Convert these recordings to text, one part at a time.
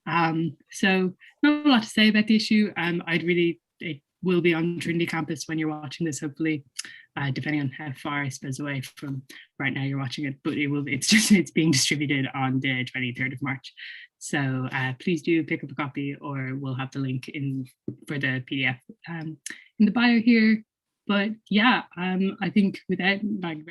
So not a lot to say about the issue. It will be on Trinity campus when you're watching this, hopefully, depending on how far I suppose away from right now you're watching it. But it's being distributed on the 23rd of March. So please do pick up a copy, or we'll have the link in for the PDF in the bio here. But yeah, I think without like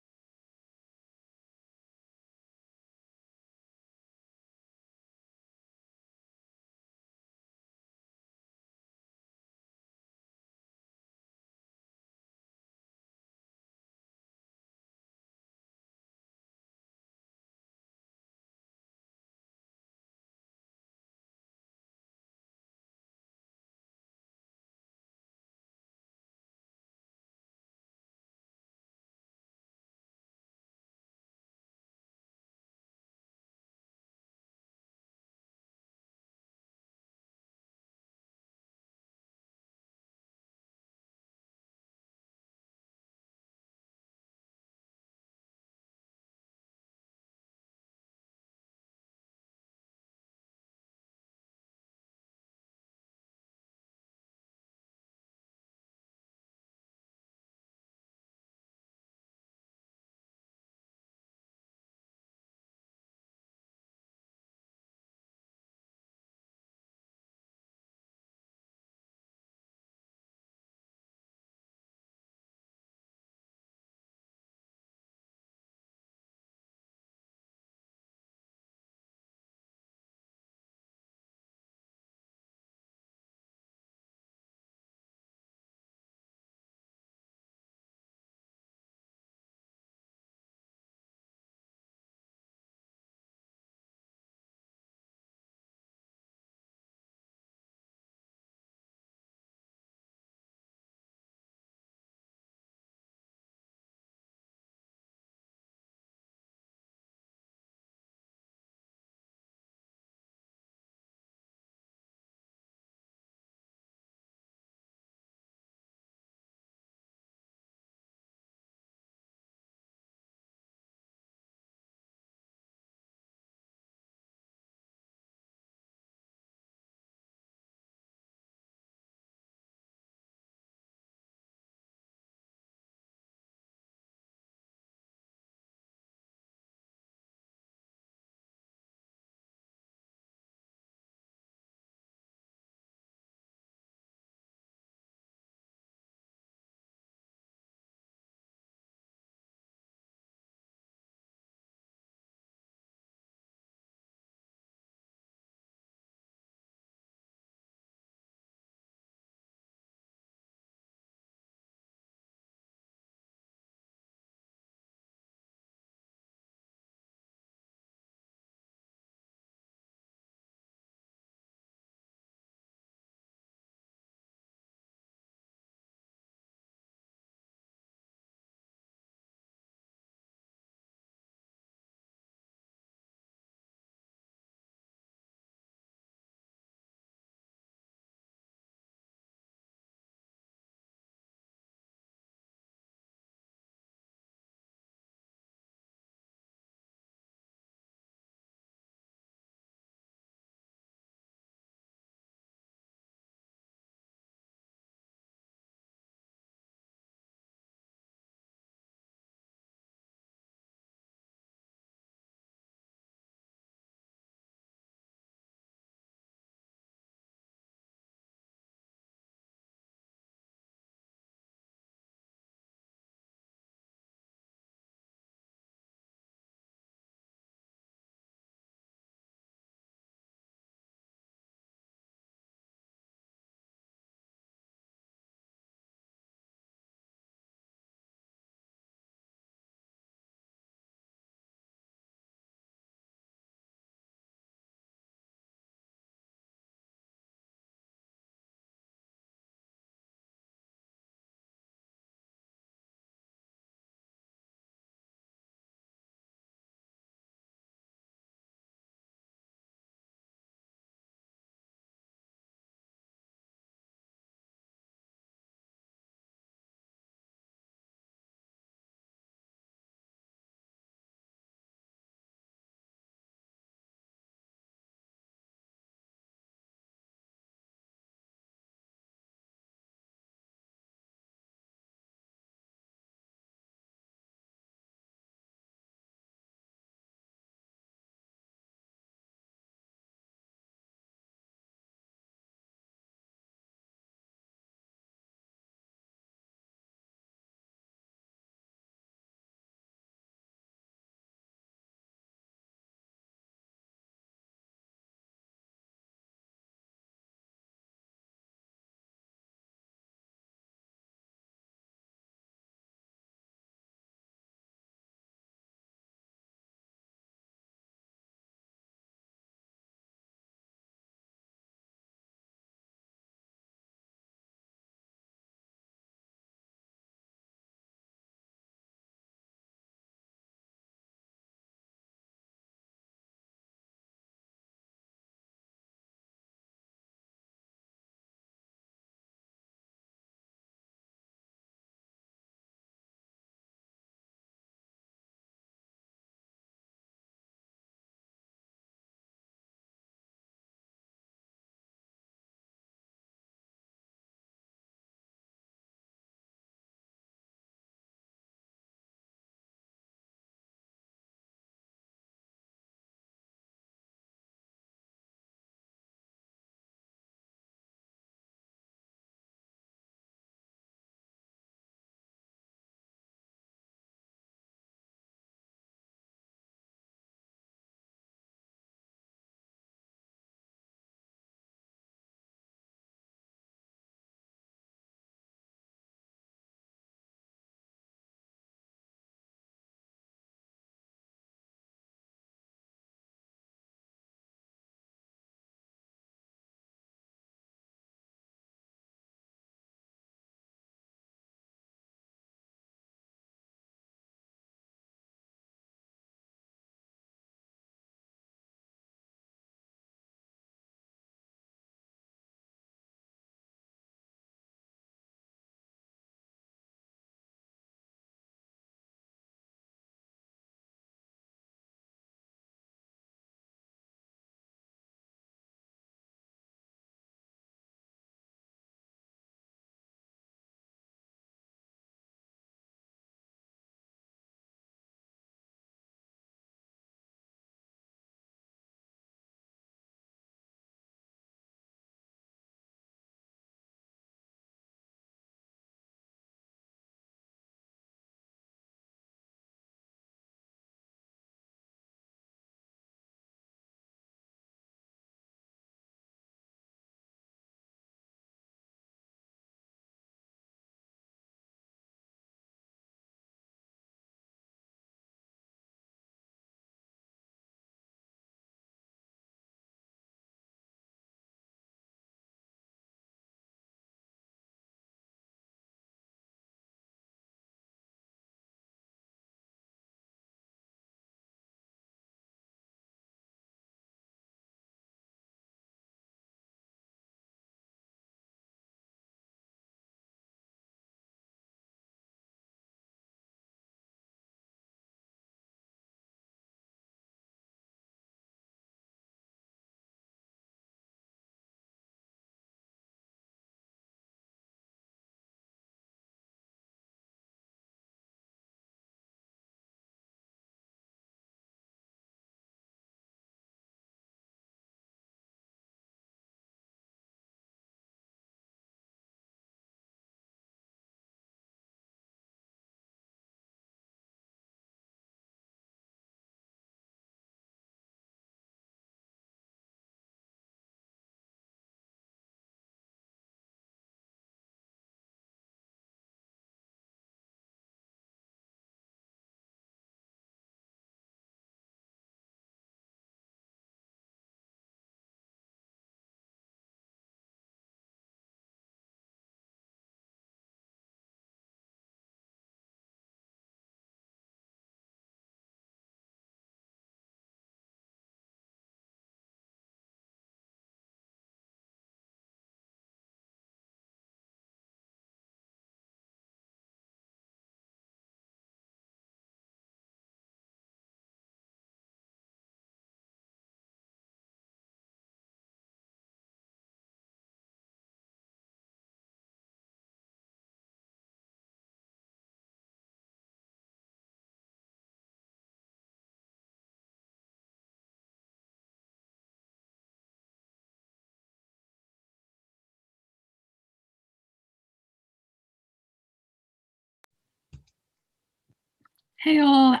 Hey all,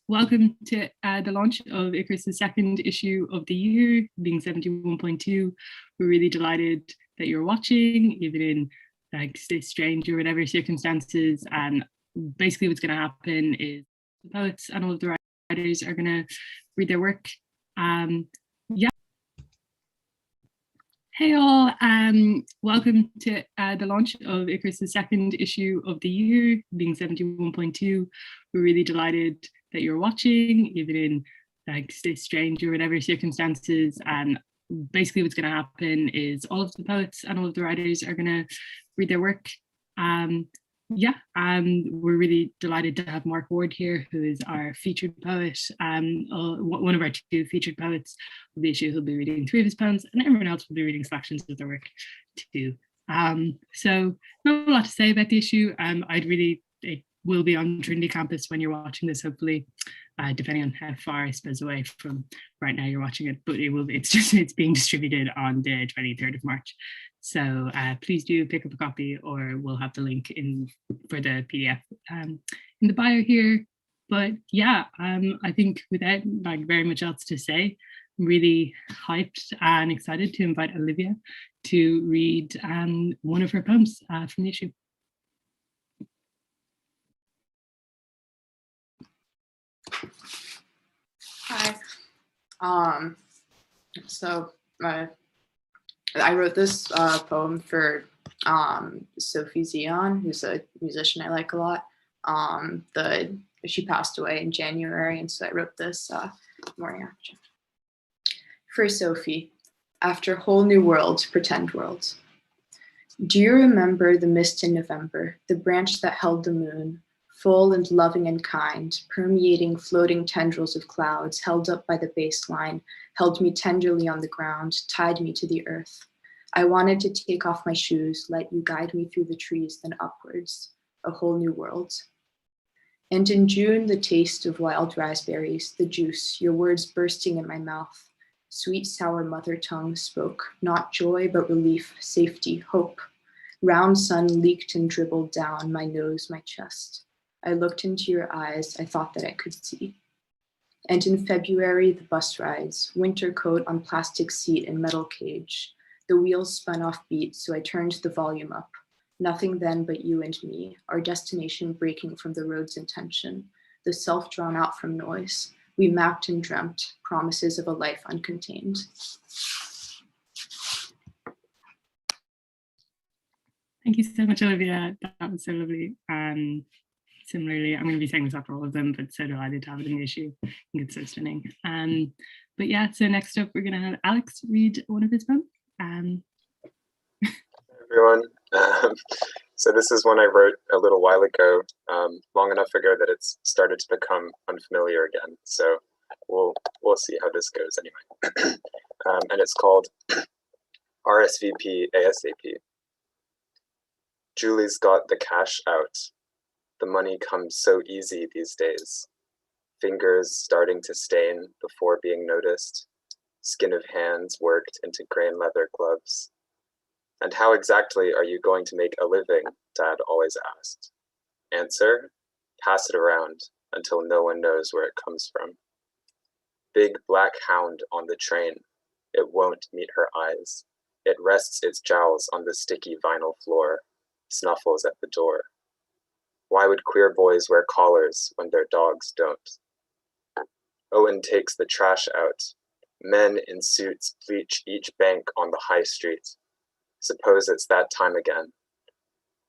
welcome to the launch of Icarus' second issue of the year, being 71.2. We're really delighted that you're watching, even in like strange or whatever circumstances. And basically what's going to happen is the poets and all of the writers are going to read their work. Yeah. Hey all, welcome to the launch of Icarus' second issue of the year, being 71.2. We're really delighted that you're watching, even in like strange or whatever circumstances. And basically what's going to happen is all of the poets and all of the writers are going to read their work. We're really delighted to have Mark Ward here, who is our featured poet, one of our two featured poets of the issue. He'll be reading 3 of his poems, and everyone else will be reading selections of their work too. So not a lot to say about the issue. It will be on Trinity campus when you're watching this, hopefully, depending on how far I suppose away from right now you're watching it, but it's being distributed on the 23rd of March. So please do pick up a copy, or we'll have the link for the PDF in the bio here. But yeah, I think without like very much else to say, I'm really hyped and excited to invite Olivia to read one of her poems from the issue. Hi. I wrote this poem for Sophie Zion, who's a musician I like a lot. She passed away in January, and so I wrote this morning after. For Sophie, after whole new world, pretend world. Do you remember the mist in November, the branch that held the moon, full and loving and kind, permeating floating tendrils of clouds, held up by the baseline, held me tenderly on the ground, tied me to the earth. I wanted to take off my shoes, let you guide me through the trees, then upwards, a whole new world. And in June, the taste of wild raspberries, the juice, your words bursting in my mouth, sweet, sour mother tongue spoke, not joy, but relief, safety, hope. Round sun leaked and dribbled down my nose, my chest. I looked into your eyes, I thought that I could see. And in February, the bus rides, winter coat on plastic seat and metal cage. The wheels spun off beat, so I turned the volume up. Nothing then but you and me, our destination breaking from the road's intention, the self drawn out from noise. We mapped and dreamt, promises of a life uncontained. Thank you so much, Olivia. That was so lovely. Similarly, I'm going to be saying this after all of them, but so delighted to have it in the issue. I think it's so stunning. But yeah, so next up, we're going to have Alex read one of his poems. Hey everyone. So this is one I wrote a little while ago, long enough ago that it's started to become unfamiliar again. So we'll see how this goes anyway. And it's called RSVP ASAP. Julie's got the cash out. The money comes so easy these days. Fingers starting to stain before being noticed. Skin of hands worked into grain leather gloves. And how exactly are you going to make a living? Dad always asked. Answer, pass it around until no one knows where it comes from. Big black hound on the train. It won't meet her eyes. It rests its jowls on the sticky vinyl floor, snuffles at the door. Why would queer boys wear collars when their dogs don't? Owen takes the trash out. Men in suits bleach each bank on the high street. Suppose it's that time again.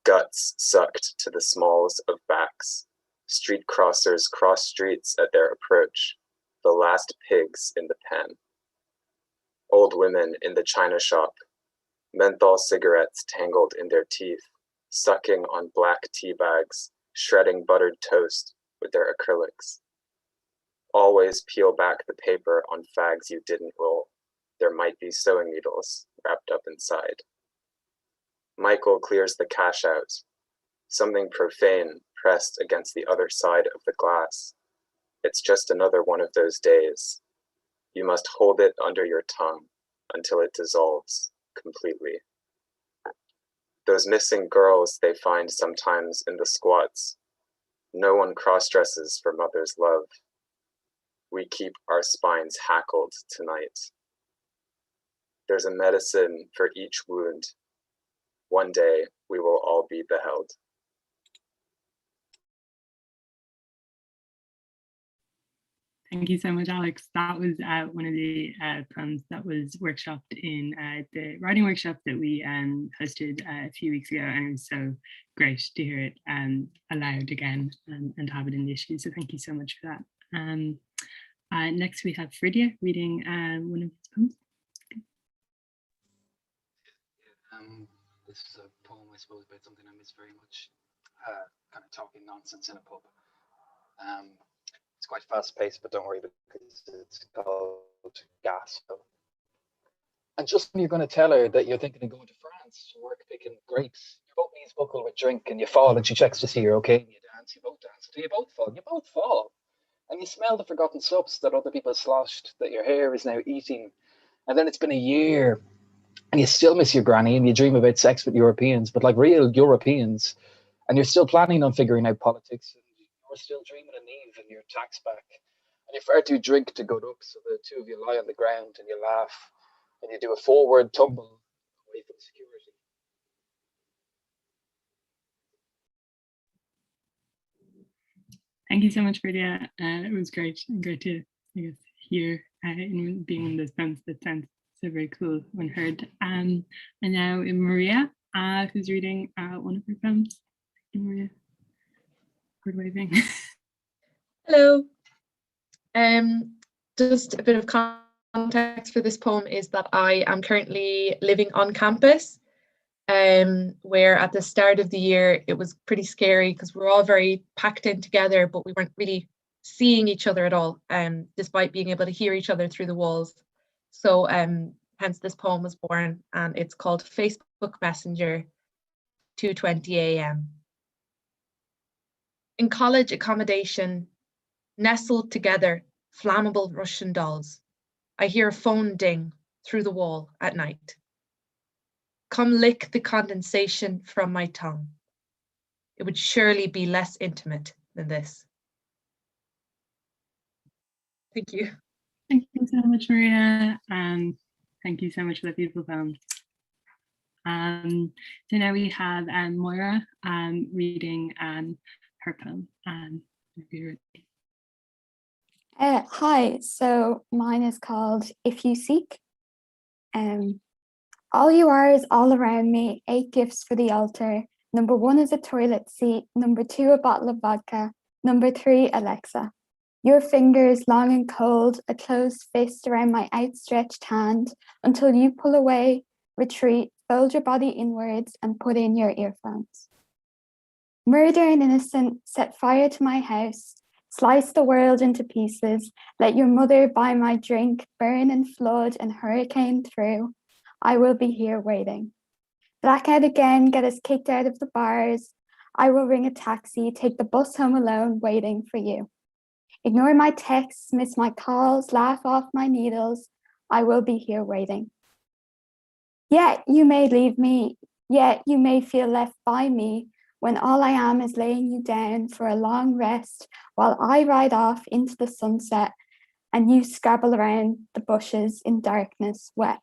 Guts sucked to the smalls of backs. Street crossers cross streets at their approach. The last pigs in the pen. Old women in the china shop. Menthol cigarettes tangled in their teeth. Sucking on black tea bags. Shredding buttered toast with their acrylics. Always peel back the paper on fags you didn't roll. There might be sewing needles wrapped up inside. Michael clears the cash out. Something profane pressed against the other side of the glass. It's just another one of those days. You must hold it under your tongue until it dissolves completely. Those missing girls they find sometimes in the squats. No one cross-dresses for mother's love. We keep our spines hackled tonight. There's a medicine for each wound. One day we will all be beheld. Thank you so much, Alex. That was one of the poems that was workshopped in the writing workshop that we hosted a few weeks ago, and it was so great to hear it aloud again and have it in the issue. So thank you so much for that. Next we have Fridia reading one of his poems. This is a poem, I suppose, about something I miss very much. Kind of talking nonsense in a pub. It's quite fast paced, but don't worry because it's called Gas. And just when you're going to tell her that you're thinking of going to France to work picking grapes, your both knees buckle with drink and you fall and she checks to see you're okay and you both dance until you both fall. You both fall. And you smell the forgotten soaps that other people sloshed, that your hair is now eating. And then it's been a year and you still miss your granny and you dream about sex with Europeans, but like real Europeans. And you're still planning on figuring out politics. And you're still dreaming of Neve and your tax back. And you're far too drunk to go up, so the two of you lie on the ground and you laugh. And you do a forward tumble away from security. Thank you so much, Fridia. It was great to, I guess, hear in being in those poems. That sounds so very cool when heard. And now Maria, who's reading one of her poems. Maria, good waving. Hello. Just a bit of context for this poem is that I am currently living on campus, where at the start of the year it was pretty scary because we were all very packed in together, but we weren't really seeing each other at all, despite being able to hear each other through the walls. So hence this poem was born, and it's called Facebook Messenger, 2:20 a.m. In college accommodation, nestled together, flammable Russian dolls. I hear a phone ding through the wall at night. Come lick the condensation from my tongue. It would surely be less intimate than this. Thank you. Thank you so much, Maria. Thank you so much for that beautiful poem. So now we have Moira reading her poem. If you're ready. Hi, so mine is called If You Seek. All you are is all around me, 8 gifts for the altar. Number 1 is a toilet seat. Number 2, a bottle of vodka. Number 3, Alexa. Your fingers, long and cold, a closed fist around my outstretched hand until you pull away, retreat, fold your body inwards and put in your earphones. Murder an innocent, set fire to my house, slice the world into pieces, let your mother buy my drink, burn and flood and hurricane through. I will be here waiting. Blackout again, get us kicked out of the bars. I will ring a taxi, take the bus home alone, waiting for you. Ignore my texts, miss my calls, laugh off my needles. I will be here waiting. Yet you may leave me, yet you may feel left by me when all I am is laying you down for a long rest while I ride off into the sunset and you scrabble around the bushes in darkness wet.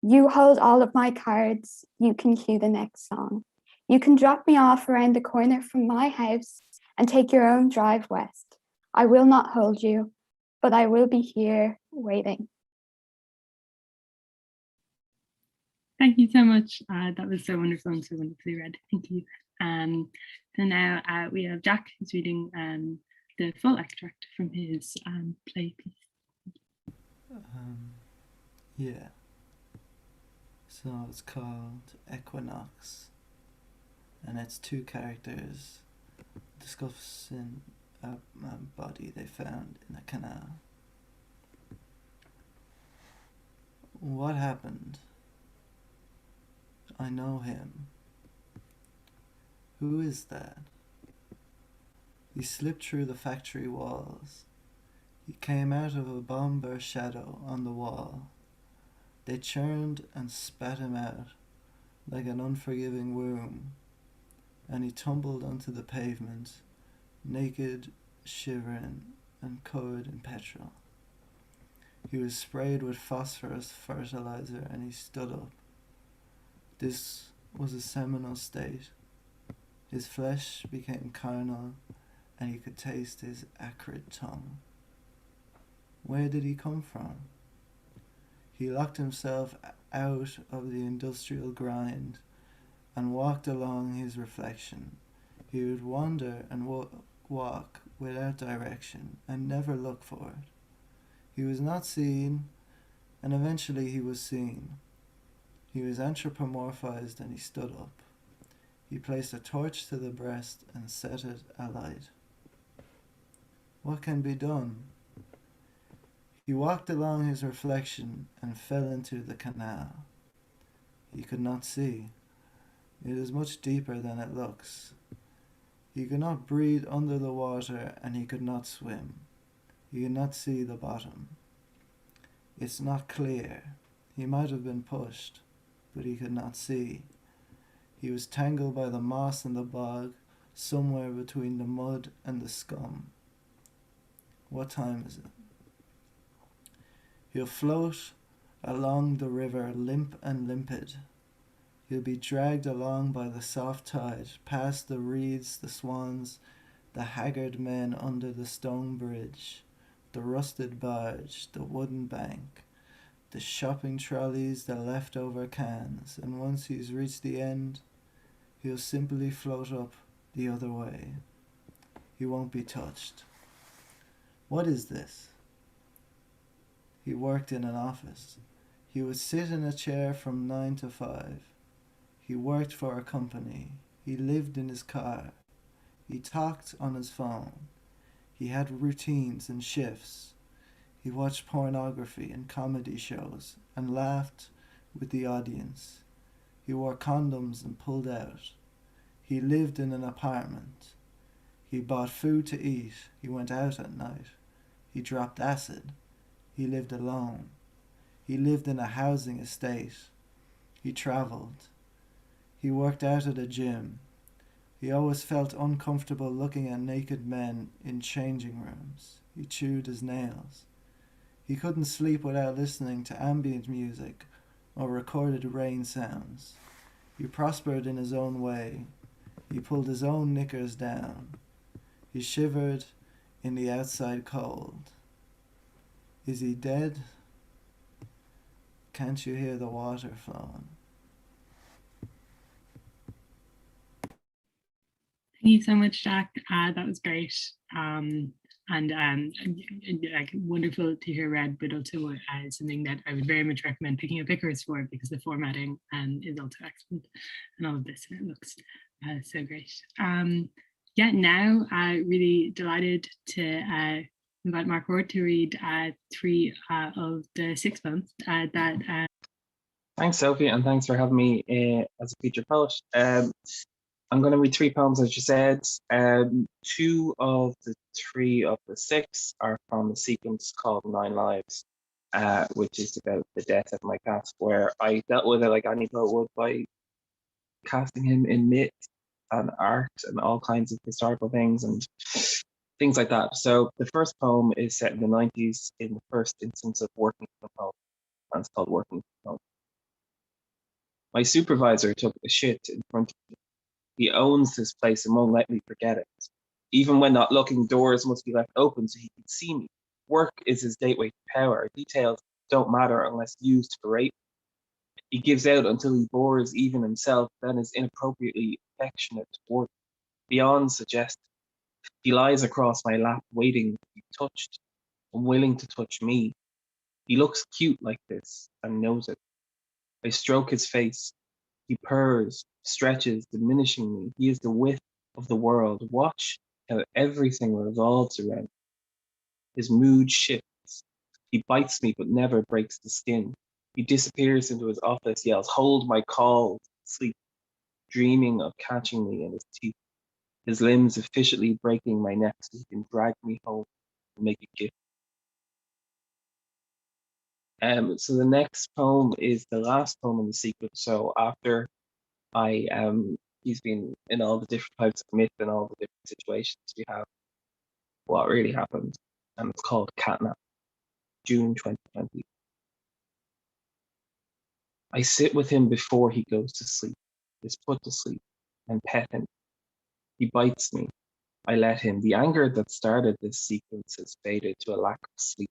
You hold all of my cards. You can cue the next song. You can drop me off around the corner from my house and take your own drive west. I will not hold you, but I will be here waiting. Thank you so much. That was so wonderful and so wonderfully read. Thank you. So now we have Jack who's reading the full extract from his play piece. Yeah. So it's called Equinox, and it's 2 characters discussing a body they found in a canal. What happened? I know him. Who is that? He slipped through the factory walls. He came out of a bomber shadow on the wall. They churned and spat him out like an unforgiving womb, and he tumbled onto the pavement, naked, shivering, and covered in petrol. He was sprayed with phosphorus fertilizer and he stood up. This was a seminal state. His flesh became carnal and he could taste his acrid tongue. Where did he come from? He locked himself out of the industrial grind and walked along his reflection. He would wander and walk without direction and never look for it. He was not seen, and eventually he was seen. He was anthropomorphized and he stood up. He placed a torch to the breast and set it alight. What can be done? He walked along his reflection and fell into the canal. He could not see. It is much deeper than it looks. He could not breathe under the water and he could not swim. He could not see the bottom. It's not clear. He might have been pushed, but he could not see. He was tangled by the moss and the bog, somewhere between the mud and the scum. What time is it? He'll float along the river limp and limpid. He'll be dragged along by the soft tide, past the reeds, the swans, the haggard men under the stone bridge, the rusted barge, the wooden bank, the shopping trolleys, the leftover cans, and once he's reached the end, he'll simply float up the other way. He won't be touched. What is this? He worked in an office. He would sit in a chair from 9 to 5. He worked for a company. He lived in his car. He talked on his phone. He had routines and shifts. He watched pornography and comedy shows and laughed with the audience. He wore condoms and pulled out. He lived in an apartment. He bought food to eat. He went out at night. He dropped acid. He lived alone. He lived in a housing estate. He traveled. He worked out at a gym. He always felt uncomfortable looking at naked men in changing rooms. He chewed his nails. He couldn't sleep without listening to ambient music or recorded rain sounds. He prospered in his own way. He pulled his own knickers down. He shivered in the outside cold. Is he dead? Can't you hear the water flowing? Thank you so much, Jack. That was great. Like wonderful to hear read, but also something that I would very much recommend picking up Icarus for, because the formatting is also excellent, and all of this, and it looks so great. Yeah, now really delighted to invite Mark Ward to read 3 of the 6 poems that. Thanks, Sophie, and thanks for having me as a featured poet. I'm going to read 3 poems, as you said. 2 of the 3 of the 6 are from a sequence called 9 Lives, which is about the death of my cat, where I dealt with it like any poet would by casting him in myth and art and all kinds of historical things and things like that. So the first poem is set in the 90s in the first instance of working from home, and it's called Working from Home. My supervisor took a shit in front of me. He owns this place and won't let me forget it. Even when not looking, doors must be left open so he can see me. Work is his gateway to power. Details don't matter unless used for rape. He gives out until he bores even himself, then is inappropriately affectionate toward me. Beyond suggestive. He lies across my lap, waiting to be touched, unwilling to touch me. He looks cute like this and knows it. I stroke his face. He purrs, stretches, diminishing me. He is the width of the world. Watch how everything revolves around him. His mood shifts. He bites me but never breaks the skin. He disappears into his office, yells, "Hold my call," sleep, dreaming of catching me in his teeth. His limbs officially breaking my neck so he can drag me home and make a gift. So the next poem is the last poem in the sequence. So after I He's been in all the different types of myth and all the different situations we have. What really happened, and it's called Catnap, June 2020. I sit with him before he goes to sleep, is put to sleep, and pet him. He bites me. I let him. The anger that started this sequence has faded to a lack of sleep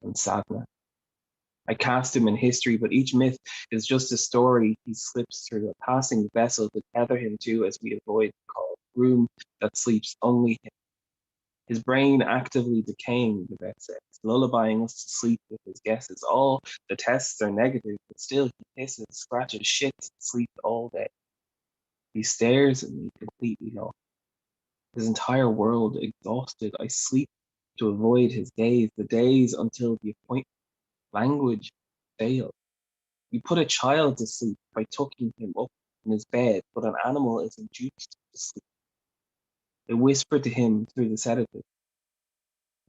and sadness. I cast him in history, but each myth is just a story he slips through, a passing vessel to tether him to as we avoid the cold room that sleeps only him. His brain actively decaying, the vet says, lullabying us to sleep with his guesses. All the tests are negative, but still he hisses, scratches, shits, and sleeps all day. He stares at me completely lost. His entire world exhausted. I sleep to avoid his days, the days until the appointment. Language failed. You put a child to sleep by tucking him up in his bed, but an animal is induced to sleep. They whisper to him through the sedative.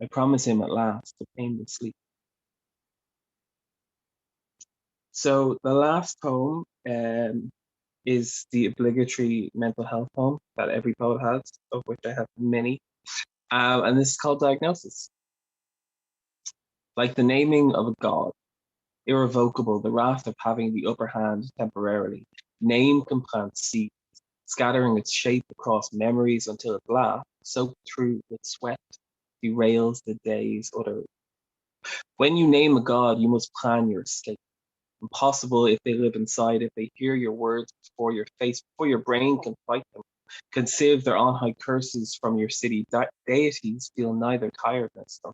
I promise him at last the painless sleep. So the last poem is the obligatory mental health poem that every poet has, of which I have many. And this is called Diagnosis. Like the naming of a god, irrevocable, the wrath of having the upper hand temporarily. Name can plant seeds, scattering its shape across memories until its laugh, soaked through with sweat, derails the day's utterance. When you name a god, you must plan your escape. Impossible if they live inside, if they hear your words before your face, before your brain can fight them, can sieve their on high curses from your city. Deities feel neither tiredness nor.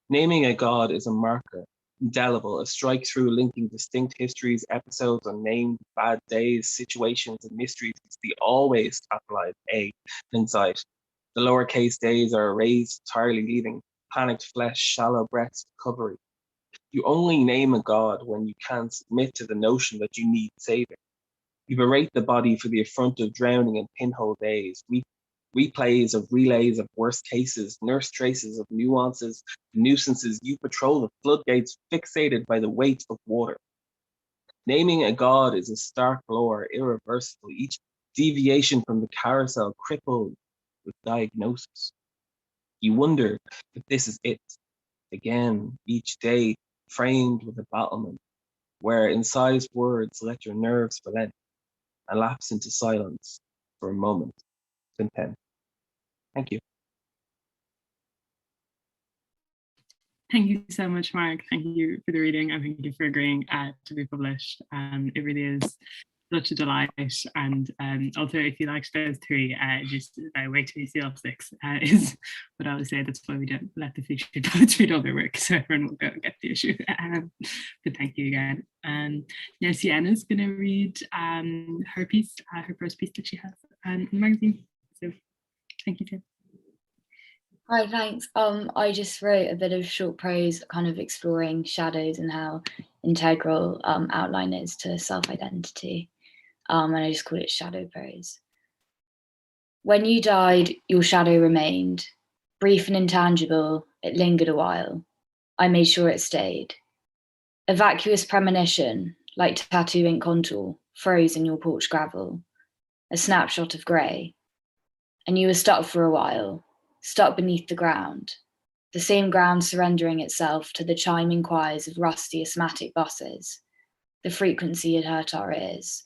Naming a god is a marker, indelible, a strike through linking distinct histories, episodes, unnamed bad days, situations, and mysteries. It's the always capitalized A inside. The lowercase days are erased entirely, leaving panicked flesh, shallow breaths, recovery. You only name a god when you can submit to the notion that you need saving. You berate the body for the affront of drowning in pinhole days, replays of relays of worst cases, nurse traces of nuances, nuisances. You patrol the floodgates fixated by the weight of water. Naming a god is a stark lore, irreversible, each deviation from the carousel crippled with diagnosis. You wonder if this is it. Again, each day framed with a battlement, where incised words let your nerves relent and lapse into silence for a moment, content. Thank you. Thank you so much, Mark. Thank you for the reading and thank you for agreeing to be published. It really is such a delight. And also, if you liked those three, just wait till you see all six is what I would say. That's why we don't let the featured poets read all their work, so everyone will go and get the issue. But thank you again. Now Sienna's going to read her piece, her first piece that she has in the magazine. So thank you, Tim. Hi, thanks. I just wrote a bit of short prose, kind of exploring shadows and how integral outline is to self-identity. And I just call it shadow prose. When you died, your shadow remained. Brief and intangible, it lingered a while. I made sure it stayed. A vacuous premonition, like tattoo ink contour, froze in your porch gravel. A snapshot of grey. And you were stuck for a while. Stuck beneath the ground, the same ground surrendering itself to the chiming choirs of rusty asthmatic buses. The frequency had hurt our ears.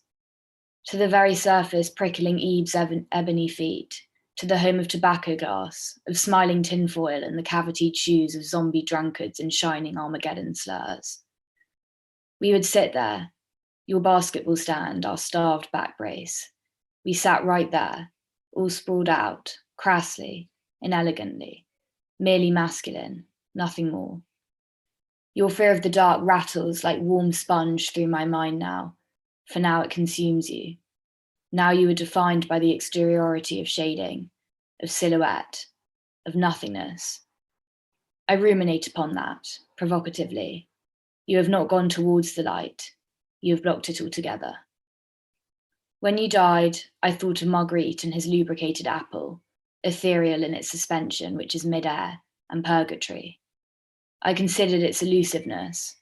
To the very surface prickling Eve's ebony feet, to the home of tobacco glass, of smiling tinfoil and the cavitied shoes of zombie drunkards in shining Armageddon slurs. We would sit there, your basketball stand, our starved back brace. We sat right there, all sprawled out, crassly, inelegantly, merely masculine, nothing more. Your fear of the dark rattles like warm sponge through my mind now, for now it consumes you. Now you are defined by the exteriority of shading, of silhouette, of nothingness. I ruminate upon that, provocatively. You have not gone towards the light, you have blocked it altogether. When you died, I thought of Marguerite and his lubricated apple, ethereal in its suspension, which is mid-air and purgatory. I considered its elusiveness,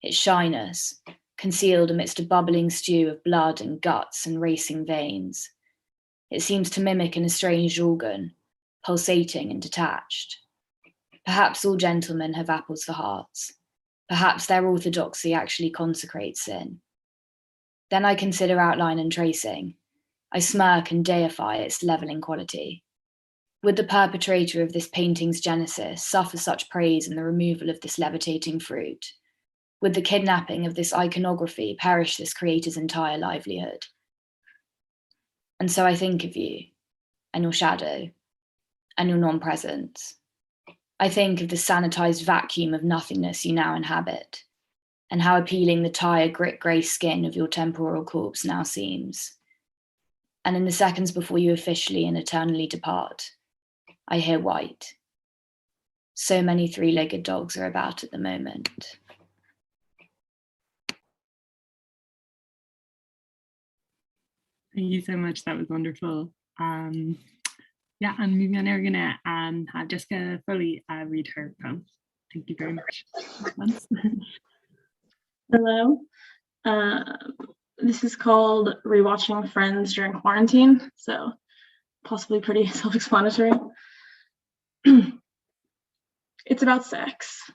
its shyness, concealed amidst a bubbling stew of blood and guts and racing veins. It seems to mimic an estranged organ, pulsating and detached. Perhaps all gentlemen have apples for hearts. Perhaps their orthodoxy actually consecrates sin. Then I consider outline and tracing. I smirk and deify its levelling quality. Would the perpetrator of this painting's genesis suffer such praise in the removal of this levitating fruit? Would the kidnapping of this iconography perish this creator's entire livelihood? And so I think of you, and your shadow, and your non-presence. I think of the sanitized vacuum of nothingness you now inhabit, and how appealing the tired grit grey skin of your temporal corpse now seems. And in the seconds before you officially and eternally depart, I hear white. So many three-legged dogs are about at the moment. Thank you so much. That was wonderful. Yeah, and moving on now, we're gonna have Jessica Foley read her poem. Thank you very much. Hello. This is called Rewatching Friends During Quarantine, so possibly pretty self-explanatory. It's about sex,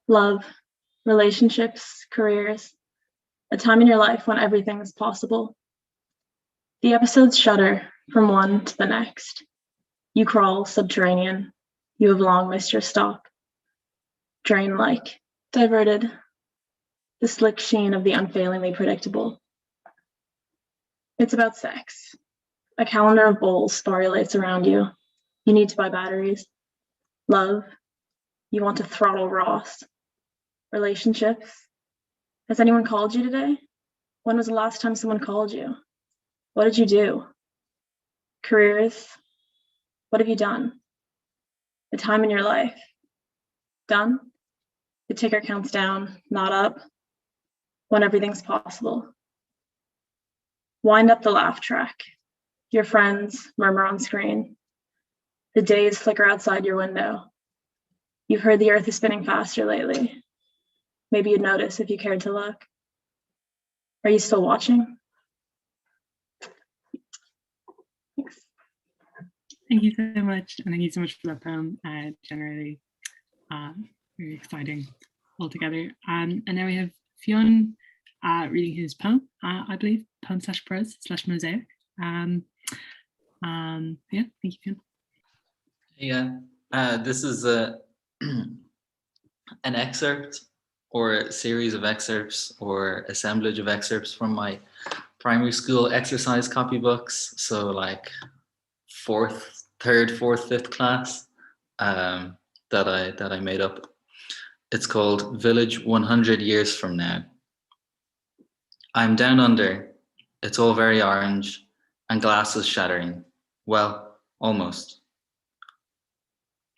love, relationships, careers, a time in your life when everything is possible. The episodes shudder from one to the next. You crawl subterranean. You have long missed your stop. Drain-like, diverted, the slick sheen of the unfailingly predictable. It's about sex. A calendar of bowls sporulates around you. You need to buy batteries. Love. You want to throttle Ross. Relationships. Has anyone called you today? When was the last time someone called you? What did you do? Careers. What have you done? The time in your life. Done? The ticker counts down, not up. When everything's possible. Wind up the laugh track. Your friends murmur on screen. The days flicker outside your window. You've heard the earth is spinning faster lately. Maybe you'd notice if you cared to look. Are you still watching? Thanks. Thank you so much, and thank you so much for that poem. Generally, very exciting altogether. And now we have Fionn reading his poem, I believe, poem/prose/mosaic. Yeah, thank you, Fionn. Yeah, this is an excerpt or a series of excerpts or assemblage of excerpts from my primary school exercise copybooks. So like third, fourth, fifth class that I made up. It's called Village 100 Years From Now. I'm down under. It's all very orange and glasses shattering. Well, almost.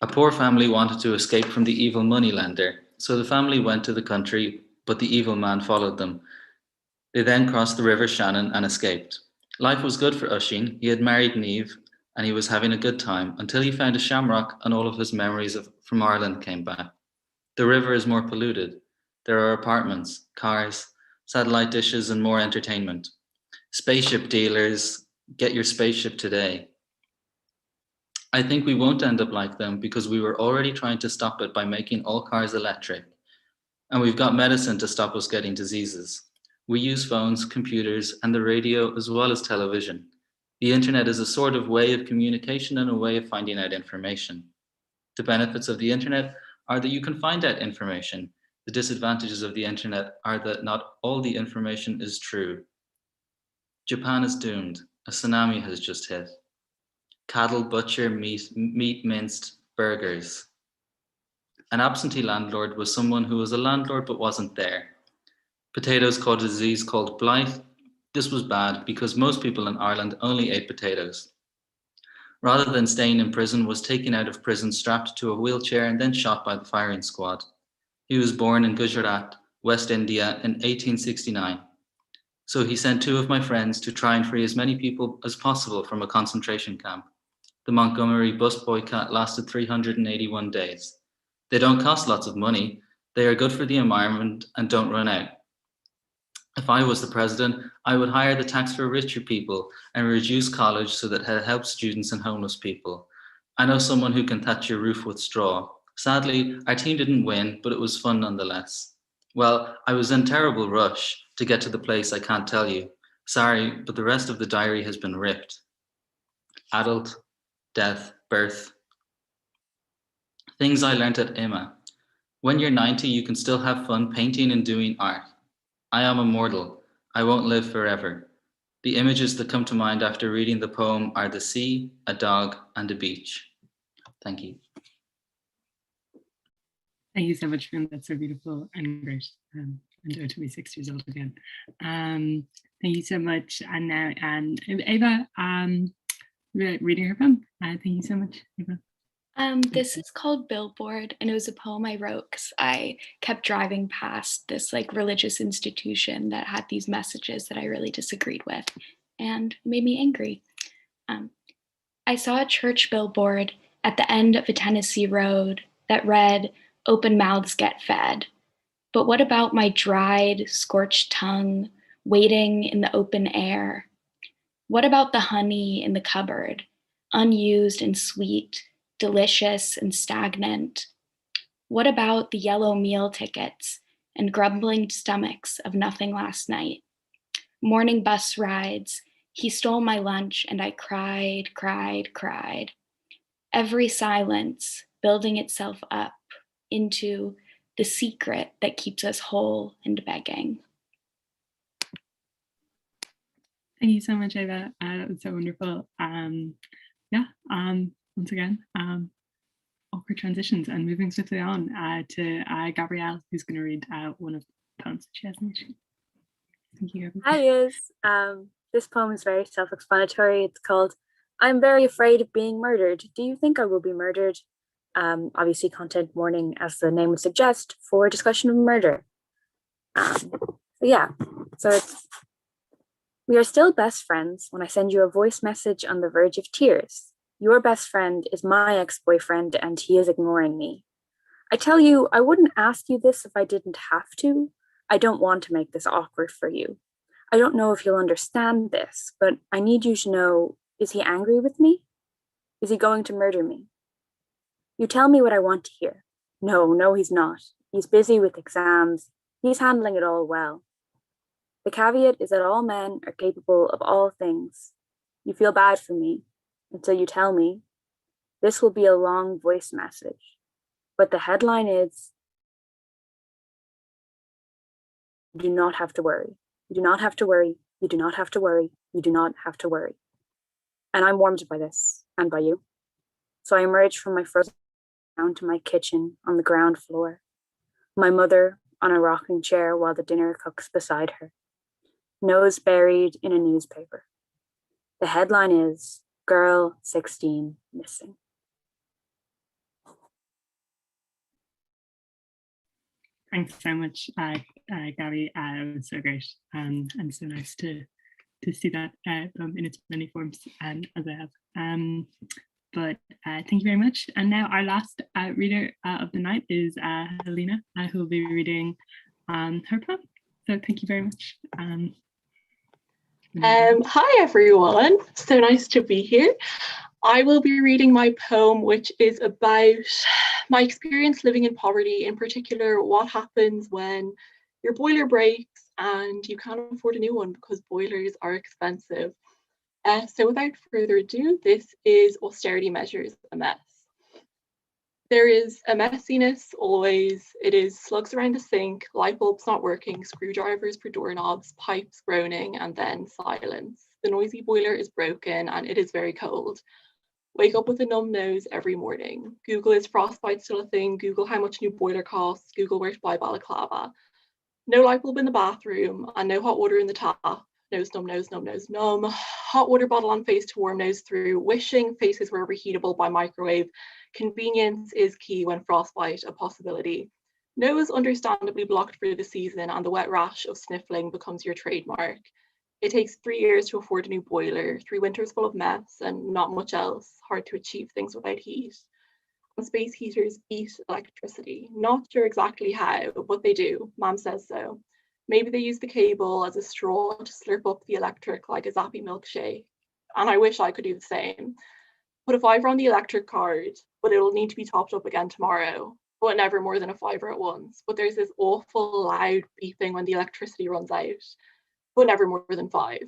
A poor family wanted to escape from the evil moneylender, so the family went to the country, but the evil man followed them. They then crossed the River Shannon and escaped. Life was good for Oisin. He had married Niamh, and he was having a good time until he found a shamrock and all of his memories from Ireland came back. The river is more polluted. There are apartments, cars, satellite dishes, and more entertainment. Spaceship dealers, get your spaceship today. I think we won't end up like them because we were already trying to stop it by making all cars electric. And we've got medicine to stop us getting diseases. We use phones, computers, and the radio as well as television. The internet is a sort of way of communication and a way of finding out information. The benefits of the internet are that you can find out information. The disadvantages of the internet are that not all the information is true. Japan is doomed. A tsunami has just hit. Cattle butcher, meat minced, burgers. An absentee landlord was someone who was a landlord but wasn't there. Potatoes caught a disease called blight. This was bad because most people in Ireland only ate potatoes. Rather than staying in prison, was taken out of prison strapped to a wheelchair and then shot by the firing squad. He was born in Gujarat, West India in 1869. So he sent two of my friends to try and free as many people as possible from a concentration camp. The Montgomery bus boycott lasted 381 days. They don't cost lots of money. They are good for the environment and don't run out. If I was the president, I would hire the tax for richer people and reduce college so that it helps students and homeless people. I know someone who can thatch your roof with straw. Sadly, our team didn't win, but it was fun nonetheless. Well, I was in terrible rush to get to the place I can't tell you. Sorry, but the rest of the diary has been ripped. Adult, death, birth. Things I learnt at Emma. When you're 90, you can still have fun painting and doing art. I am immortal. I won't live forever. The images that come to mind after reading the poem are the sea, a dog, and a beach. Thank you. Thank you so much, Finn. That's so beautiful and great. And to be 6 years old again. Thank you so much. And now, Ava, reading her poem. Thank you so much, Ava. This is called Billboard, and it was a poem I wrote because I kept driving past this like religious institution that had these messages that I really disagreed with and made me angry. I saw a church billboard at the end of a Tennessee road that read, "Open mouths get fed." But what about my dried, scorched tongue waiting in the open air? What about the honey in the cupboard, unused and sweet, delicious and stagnant? What about the yellow meal tickets and grumbling stomachs of nothing last night? Morning bus rides, he stole my lunch and I cried, cried, cried. Every silence building itself up into the secret that keeps us whole and begging. Thank you so much, Ava. That was so wonderful. Once again, awkward transitions and moving swiftly on to Gabrielle, who's going to read one of the poems that she has in the sheet. Thank you, Gabrielle. Hi, this poem is very self-explanatory. It's called "I'm Very Afraid of Being Murdered. Do you think I will be murdered?" Obviously content warning, as the name would suggest, for discussion of murder. We are still best friends when I send you a voice message on the verge of tears. Your best friend is my ex-boyfriend and he is ignoring me. I tell you, I wouldn't ask you this if I didn't have to. I don't want to make this awkward for you. I don't know if you'll understand this, but I need you to know, is he angry with me? Is he going to murder me? You tell me what I want to hear. No, he's not. He's busy with exams. He's handling it all well. The caveat is that all men are capable of all things. You feel bad for me until you tell me. This will be a long voice message, but the headline is, you do not have to worry. You do not have to worry. You do not have to worry. You do not have to worry. And I'm warmed by this and by you. So I emerged from my frozen down to my kitchen on the ground floor. My mother on a rocking chair while the dinner cooks beside her. Nose buried in a newspaper. The headline is, Girl 16 Missing. Thanks so much, Gabby. It was so great and so nice to see that in its many forms as I have. But thank you very much. And now our last reader of the night is Helena, who will be reading her poem. So thank you very much. Hi everyone, so nice to be here. I will be reading my poem, which is about my experience living in poverty, in particular what happens when your boiler breaks and you can't afford a new one because boilers are expensive. So without further ado, this is Austerity Measures, a Mess. There is a messiness always. It is slugs around the sink, light bulbs not working, screwdrivers for doorknobs, pipes groaning, and then silence. The noisy boiler is broken and it is very cold. Wake up with a numb nose every morning. Google, is frostbite still a thing? Google how much new boiler costs. Google where to buy balaclava. No light bulb in the bathroom and no hot water in the tap. Nose numb, nose numb, nose numb. Hot water bottle on face to warm nose through. Wishing faces were reheatable by microwave. Convenience is key when frostbite a possibility. Nose understandably blocked for the season and the wet rash of sniffling becomes your trademark. It takes 3 years to afford a new boiler, 3 winters full of mess and not much else. Hard to achieve things without heat. And space heaters eat electricity. Not sure exactly how, but they do. Mom says so. Maybe they use the cable as a straw to slurp up the electric like a zappy milkshake. And I wish I could do the same. Put a fiver on the electric card, but it'll need to be topped up again tomorrow. But never more than a fiver at once. But there's this awful loud beeping when the electricity runs out, but never more than 5.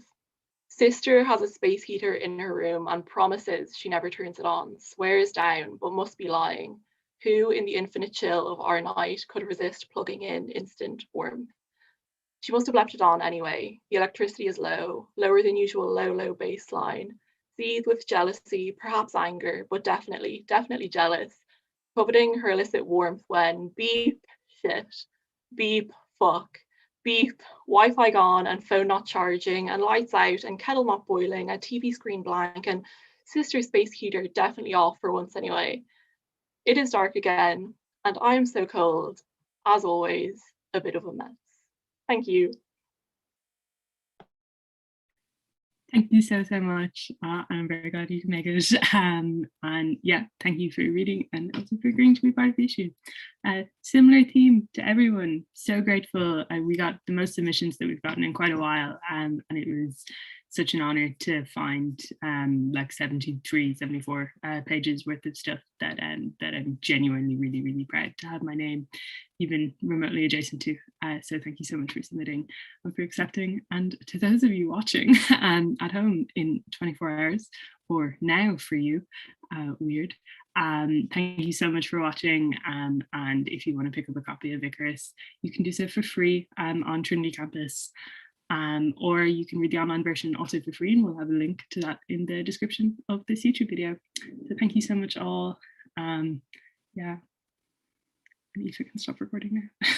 Sister has a space heater in her room and promises she never turns it on, swears down, but must be lying. Who in the infinite chill of our night could resist plugging in instant warmth? She must have left it on anyway. The electricity is low, lower than usual low baseline. Seethed with jealousy, perhaps anger, but definitely jealous. Coveting her illicit warmth when beep, shit, beep, fuck, beep, Wi-Fi gone and phone not charging and lights out and kettle not boiling and TV screen blank and sister's space heater definitely off for once anyway. It is dark again and I am so cold, as always, a bit of a mess. Thank you. Thank you so much. I'm very glad you can make it. And yeah, thank you for reading and also for agreeing to be part of the issue. Similar theme to everyone. So grateful. We got the most submissions that we've gotten in quite a while, and it was such an honor to find like 73, 74 pages worth of stuff that I'm genuinely really proud to have my name even remotely adjacent to. So thank you so much for submitting and for accepting. And to those of you watching at home in 24 hours, or now for you, weird. Thank you so much for watching. And if you want to pick up a copy of Icarus, you can do so for free on Trinity campus. Or you can read the online version also for free, and we'll have a link to that in the description of this YouTube video. So thank you so much all. Yeah, and Aoife can stop recording now.